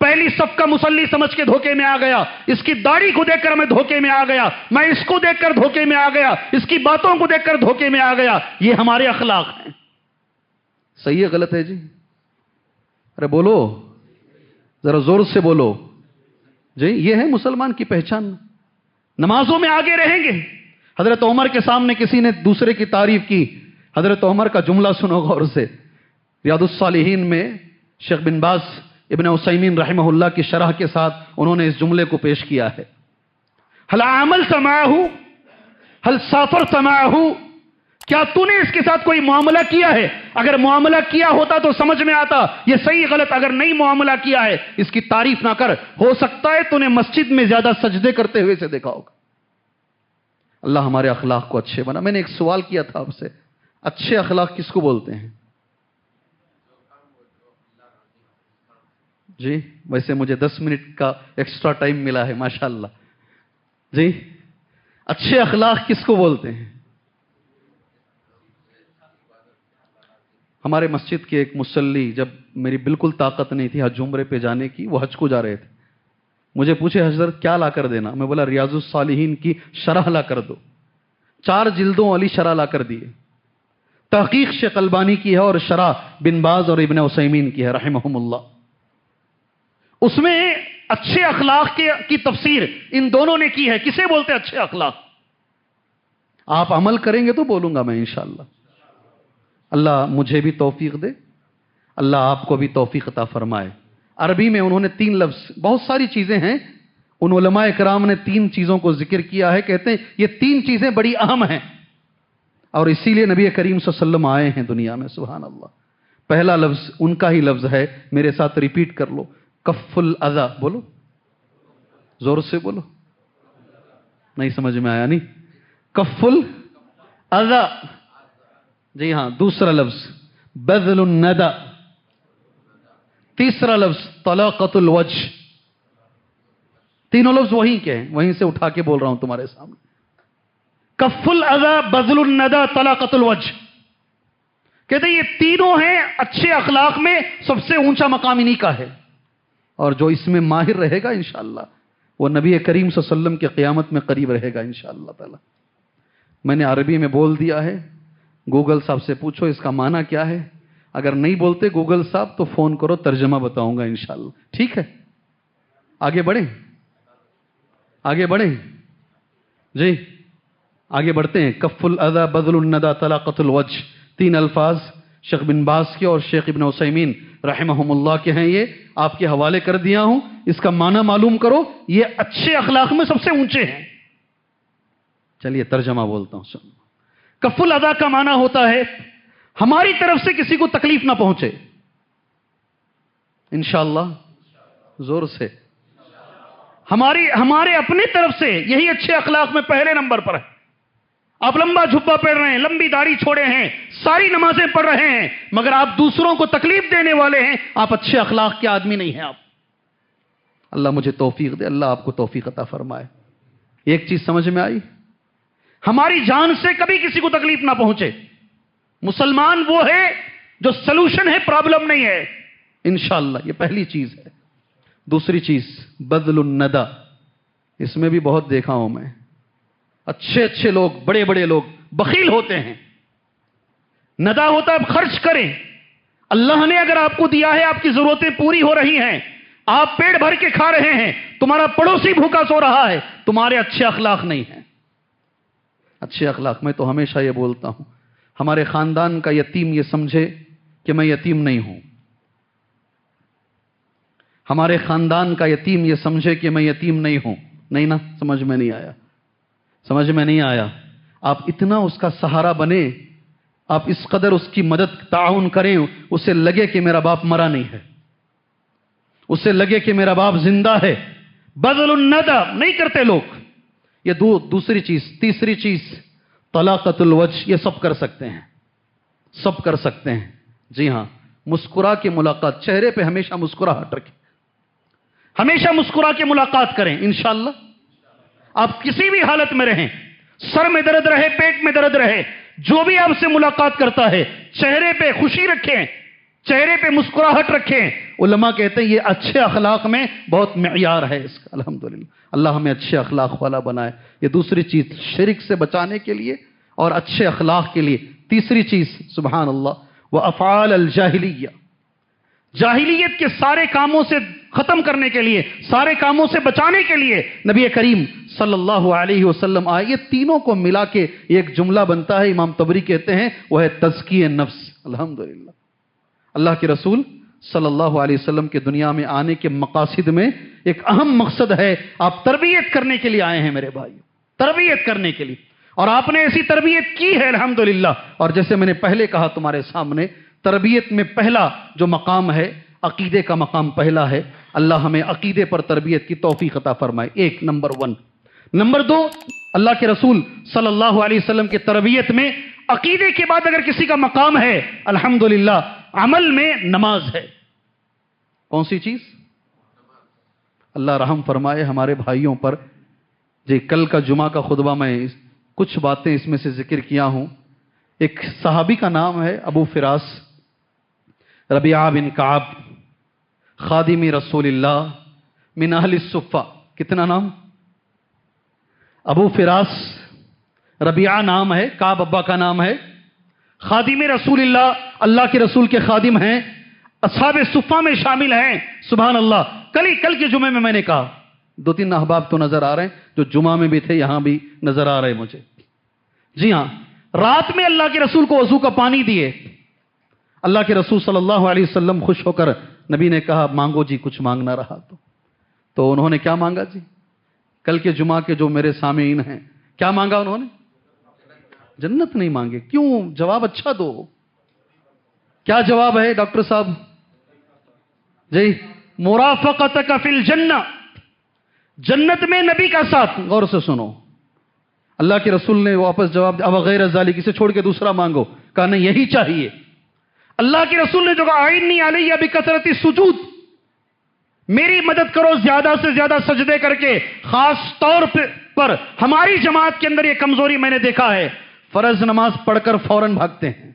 [SPEAKER 1] پہلی صف کا مصلی سمجھ کے دھوکے میں آ گیا. اس کی داڑھی کو دیکھ کر میں دھوکے میں آ گیا، میں اس کو دیکھ کر دھوکے میں آ گیا، اس کی باتوں کو دیکھ کر دھوکے میں آ گیا. یہ ہمارے اخلاق ہیں. صحیح ہے غلط ہے جی؟ ارے بولو، ذرا زور سے بولو جی. یہ ہے مسلمان کی پہچان. نمازوں میں آگے رہیں گے. حضرت عمر کے سامنے کسی نے دوسرے کی تعریف کی. حضرت عمر کا جملہ سنو غور سے. ریاض الصالحین میں شیخ بن باز ابن عثیمین رحمہ اللہ کی شرح کے ساتھ انہوں نے اس جملے کو پیش کیا ہے. هل عملت معه هل سافرت معه، کیا تو نے اس کے ساتھ کوئی معاملہ کیا ہے؟ اگر معاملہ کیا ہوتا تو سمجھ میں آتا یہ صحیح غلط. اگر نہیں معاملہ کیا ہے اس کی تعریف نہ کر. ہو سکتا ہے تو نے مسجد میں زیادہ سجدے کرتے ہوئے سے دیکھا ہوگا. اللہ ہمارے اخلاق کو اچھے بنا. میں نے ایک سوال کیا تھا آپ سے، اچھے اخلاق کس کو بولتے ہیں؟ جی ویسے مجھے 10 منٹ کا ایکسٹرا ٹائم ملا ہے ماشاءاللہ. جی اچھے اخلاق کس کو بولتے ہیں؟ ہمارے مسجد کے ایک مصلی، جب میری بالکل طاقت نہیں تھی حج عمرے پہ جانے کی، وہ حج کو جا رہے تھے، مجھے پوچھے حضرت کیا لا کر دینا؟ میں بولا ریاض الصالحین کی شرح لا کر دو. 4 جلدوں والی شرح لا کر دیے. تحقیق شیخ البانی کی ہے اور شرح بن باز اور ابن عثیمین کی ہے رحمہم اللہ. اس میں اچھے اخلاق کی تفسیر ان دونوں نے کی ہے. کسے بولتے اچھے اخلاق؟ آپ عمل کریں گے تو بولوں گا میں انشاءاللہ. اللہ مجھے بھی توفیق دے، اللہ آپ کو بھی توفیق عطا فرمائے. عربی میں انہوں نے 3 لفظ، بہت ساری چیزیں ہیں، ان علماء کرام نے 3 چیزوں کو ذکر کیا ہے. کہتے ہیں یہ 3 چیزیں بڑی اہم ہیں اور اسی لیے نبی کریم صلی اللہ علیہ وسلم آئے ہیں دنیا میں. سبحان اللہ. پہلا لفظ ان کا ہی لفظ ہے، میرے ساتھ ریپیٹ کر لو. کف الاذى. بولو زور سے بولو. نہیں سمجھ میں آیا؟ نہیں. کف الاذى. جی ہاں. دوسرا لفظ بذل الندى. تیسرا لفظ طلاقۃ الوجہ. تینوں لفظ وہیں کے ہیں، وہیں سے اٹھا کے بول رہا ہوں تمہارے سامنے. کف الاذى، بذل الندى، طلاقۃ الوجہ. کہتے ہیں یہ تینوں ہیں اچھے اخلاق میں سب سے اونچا مقام انہی کا ہے. اور جو اس میں ماہر رہے گا انشاءاللہ وہ نبی کریم صلی اللہ علیہ وسلم کے قیامت میں قریب رہے گا انشاءاللہ تعالی. میں نے عربی میں بول دیا ہے. گوگل صاحب سے پوچھو اس کا معنی کیا ہے. اگر نہیں بولتے گوگل صاحب تو فون کرو، ترجمہ بتاؤں گا انشاءاللہ. ٹھیک ہے؟ آگے بڑھیں، آگے بڑھیں جی. آگے بڑھتے ہیں. کف الاذى، بذل الندى، طلاقۃ الوجہ. 3 الفاظ شیخ بن باز کے اور شیخ ابن عثیمین رحمہم اللہ کے ہیں. یہ آپ کے حوالے کر دیا ہوں. اس کا معنی معلوم کرو. یہ اچھے اخلاق میں سب سے اونچے ہیں. چلیے ترجمہ بولتا ہوں. سن. کف الاذى کا معنی ہوتا ہے ہماری طرف سے کسی کو تکلیف نہ پہنچے. انشاءاللہ زور سے. ہمارے اپنی طرف سے یہی اچھے اخلاق میں پہلے نمبر پر ہے. آپ لمبا جھبا پہن رہے ہیں، لمبی داڑھی چھوڑے ہیں، ساری نمازیں پڑھ رہے ہیں، مگر آپ دوسروں کو تکلیف دینے والے ہیں. آپ اچھے اخلاق کے آدمی نہیں ہیں. آپ اللہ مجھے توفیق دے، اللہ آپ کو توفیق عطا فرمائے. ایک چیز سمجھ میں آئی؟ ہماری جان سے کبھی کسی کو تکلیف نہ پہنچے. مسلمان وہ ہے جو سلوشن ہے، پرابلم نہیں ہے. انشاءاللہ یہ پہلی چیز ہے. دوسری چیز بذل الندى. اس میں بھی بہت دیکھا ہوں میں. اچھے لوگ، بڑے بڑے لوگ بخیل ہوتے ہیں. ندا ہوتا ہے خرچ کریں. اللہ نے اگر آپ کو دیا ہے، آپ کی ضرورتیں پوری ہو رہی ہیں، آپ پیٹ بھر کے کھا رہے ہیں، تمہارا پڑوسی بھوکا سو رہا ہے، تمہارے اچھے اخلاق نہیں ہیں. اچھے اخلاق. میں تو ہمیشہ یہ بولتا ہوں ہمارے خاندان کا یتیم یہ سمجھے کہ میں یتیم نہیں ہوں. ہمارے خاندان کا یتیم یہ سمجھے کہ میں یتیم نہیں ہوں. نہیں نا؟ سمجھ میں نہیں آیا. سمجھ میں نہیں آیا؟ آپ اتنا اس کا سہارا بنے، آپ اس قدر اس کی مدد تعاون کریں، اسے لگے کہ میرا باپ مرا نہیں ہے، اسے لگے کہ میرا باپ زندہ ہے۔ بذل الندى نہیں کرتے لوگ۔ یہ دوسری چیز۔ تیسری چیز طلاقۃ الوجہ، یہ سب کر سکتے ہیں، سب کر سکتے ہیں۔ جی ہاں، مسکرا کے ملاقات، چہرے پہ ہمیشہ مسکراہٹ رکھیں، ہمیشہ مسکرا کے ملاقات کریں انشاءاللہ۔ آپ کسی بھی حالت میں رہیں، سر میں درد رہے، پیٹ میں درد رہے، جو بھی آپ سے ملاقات کرتا ہے چہرے پہ خوشی رکھیں، چہرے پہ مسکراہٹ رکھیں۔ علماء کہتے ہیں یہ اچھے اخلاق میں بہت معیار ہے اس کا، الحمدللہ اللہ ہمیں اچھے اخلاق والا بنائے۔ یہ دوسری چیز شرک سے بچانے کے لیے اور اچھے اخلاق کے لیے۔ تیسری چیز سبحان اللہ وافعال الجاہلیہ، جاہلیت کے سارے کاموں سے ختم کرنے کے لیے، سارے کاموں سے بچانے کے لیے نبی کریم صلی اللہ علیہ وسلم آئے۔ یہ تینوں کو ملا کے ایک جملہ بنتا ہے، امام طبری کہتے ہیں وہ ہے تزکیہ نفس۔ الحمدللہ اللہ کے رسول صلی اللہ علیہ وسلم کے دنیا میں آنے کے مقاصد میں ایک اہم مقصد ہے، آپ تربیت کرنے کے لیے آئے ہیں میرے بھائیو، تربیت کرنے کے لیے، اور آپ نے ایسی تربیت کی ہے الحمدللہ۔ اور جیسے میں نے پہلے کہا تمہارے سامنے، تربیت میں پہلا جو مقام ہے عقیدے کا مقام پہلا ہے۔ اللہ ہمیں عقیدے پر تربیت کی توفیق عطا فرمائے، ایک نمبر 1۔ نمبر 2، اللہ کے رسول صلی اللہ علیہ وسلم کی تربیت میں عقیدے کے بعد اگر کسی کا مقام ہے الحمدللہ عمل میں نماز ہے۔ کون سی چیز؟ اللہ رحم فرمائے ہمارے بھائیوں پر۔ جی کل کا جمعہ کا خطبہ میں کچھ باتیں اس میں سے ذکر کیا ہوں۔ ایک صحابی کا نام ہے ابو فراس ربیعہ بن کعب، خادم رسول اللہ من اہل الصفہ۔ کتنا نام؟ ابو فراس ربیعہ نام ہے، کعب ابا کا نام ہے، خادم رسول اللہ، اللہ کے رسول کے خادم ہیں، اصحاب صفہ میں شامل ہیں۔ سبحان اللہ، کل کے جمعے میں نے کہا، 2-3 احباب تو نظر آ رہے ہیں جو جمعہ میں بھی تھے، یہاں بھی نظر آ رہے مجھے۔ جی ہاں، رات میں اللہ کے رسول کو وضو کا پانی دیے۔ اللہ کے رسول صلی اللہ علیہ وسلم خوش ہو کر نبی نے کہا مانگو جی، کچھ مانگنا رہا تو انہوں نے کیا مانگا جی؟ کل کے جمعہ کے جو میرے سامعین ہیں، کیا مانگا انہوں نے؟ جنت نہیں مانگے۔ کیوں؟ جواب اچھا دو۔ کیا جواب ہے ڈاکٹر صاحب؟ جی مرافقتک فی الجنہ، جنت میں نبی کا ساتھ۔ غور سے سنو، اللہ کے رسول نے واپس جواب دیا اب غیر ذالک، اسے چھوڑ کے دوسرا مانگو۔ کہا نہیں یہی چاہیے۔ اللہ کے رسول نے جو کہا اعنی علی بکثرۃ السجود، میری مدد کرو زیادہ سے زیادہ سجدے کر کے۔ خاص طور پر ہماری جماعت کے اندر یہ کمزوری میں نے دیکھا ہے، فرض نماز پڑھ کر فوراً بھاگتے ہیں،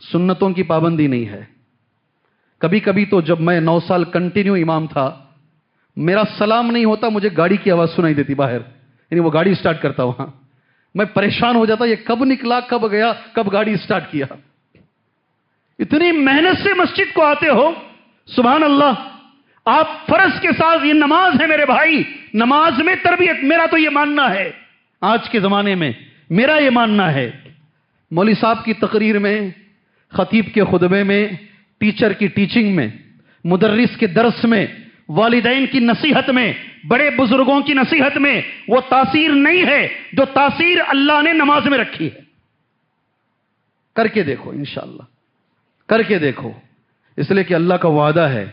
[SPEAKER 1] سنتوں کی پابندی نہیں ہے۔ کبھی کبھی تو جب میں 9 سال کنٹینیو امام تھا، میرا سلام نہیں ہوتا، مجھے گاڑی کی آواز سنائی دیتی باہر، یعنی وہ گاڑی سٹارٹ کرتا وہاں، میں پریشان ہو جاتا، یہ کب نکلا، کب گیا، کب گاڑی سٹارٹ کیا۔ اتنی محنت سے مسجد کو آتے ہو، سبحان اللہ، آپ فرض کے ساتھ، یہ نماز ہے میرے بھائی، نماز میں تربیت، میرا تو یہ ماننا ہے آج کے زمانے میں، میرا یہ ماننا ہے۔ مولوی صاحب کی تقریر میں، خطیب کے خطبے میں، ٹیچر کی ٹیچنگ میں، مدرس کے درس میں، والدین کی نصیحت میں، بڑے بزرگوں کی نصیحت میں وہ تاثیر نہیں ہے جو تاثیر اللہ نے نماز میں رکھی ہے۔ کر کے دیکھو انشاءاللہ، کر کے دیکھو، اس لیے کہ اللہ کا وعدہ ہے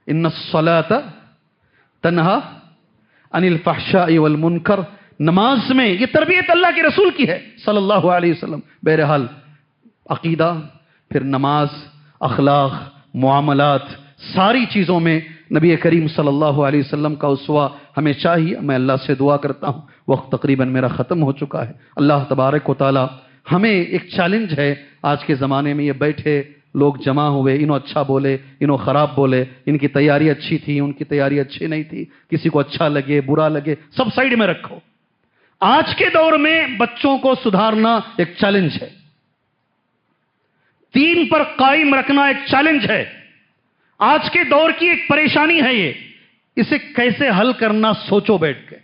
[SPEAKER 1] ان الصلاۃ تنہا عن الفحشاء والمنکر، نماز میں یہ تربیت اللہ کے رسول کی ہے صلی اللہ علیہ وسلم۔ بہرحال عقیدہ، پھر نماز، اخلاق، معاملات، ساری چیزوں میں نبی کریم صلی اللہ علیہ وسلم کا اسوہ ہمیں چاہیے۔ میں اللہ سے دعا کرتا ہوں، وقت تقریباً میرا ختم ہو چکا ہے، اللہ تبارک و تعالی ہمیں ایک چیلنج ہے آج کے زمانے میں، یہ بیٹھے لوگ جمع ہوئے، انہوں اچھا بولے، انہوں خراب بولے، ان کی تیاری اچھی تھی، ان کی تیاری اچھی نہیں تھی، کسی کو اچھا لگے برا لگے، سب سائیڈ میں رکھو۔ آج کے دور میں بچوں کو سدھارنا ایک چیلنج ہے، دین پر قائم رکھنا ایک چیلنج ہے، آج کے دور کی ایک پریشانی ہے یہ، اسے کیسے حل کرنا سوچو، بیٹھ کے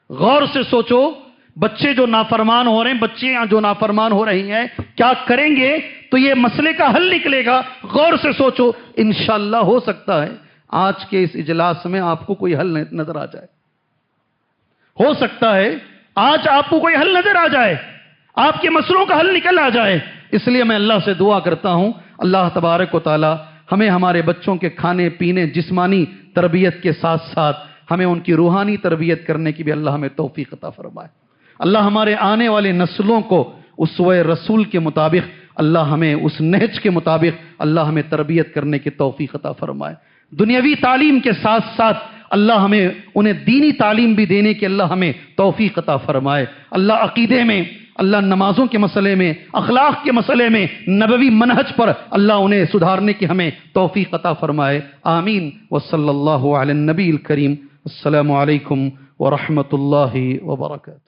[SPEAKER 1] غور سے سوچو۔ بچے جو نافرمان ہو رہے ہیں، بچیاں جو نافرمان ہو رہی ہیں، کیا کریں گے تو یہ مسئلے کا حل نکلے گا، غور سے سوچو۔ انشاءاللہ ہو سکتا ہے آج کے اس اجلاس میں آپ کو کوئی حل نظر آ جائے، ہو سکتا ہے آج آپ کو کوئی حل نظر آ جائے، آپ کے مسئلوں کا حل نکل آ جائے۔ اس لیے میں اللہ سے دعا کرتا ہوں، اللہ تبارک و تعالی ہمیں ہمارے بچوں کے کھانے پینے جسمانی تربیت کے ساتھ ساتھ ہمیں ان کی روحانی تربیت کرنے کی بھی اللہ ہمیں توفیق عطا فرمائے۔ اللہ ہمارے آنے والے نسلوں کو اسوہ رسول کے مطابق، اللہ ہمیں اس نہج کے مطابق اللہ ہمیں تربیت کرنے کی توفیق عطا فرمائے۔ دنیاوی تعلیم کے ساتھ ساتھ اللہ ہمیں انہیں دینی تعلیم بھی دینے کی اللہ ہمیں توفیق عطا فرمائے۔ اللہ عقیدے میں، اللہ نمازوں کے مسئلے میں، اخلاق کے مسئلے میں، نبوی منہج پر اللہ انہیں سدھارنے کی ہمیں توفیق عطا فرمائے۔ آمین وصلی اللہ علی النبی الکریم۔ السلام علیکم ورحمۃ اللہ وبرکاتہ۔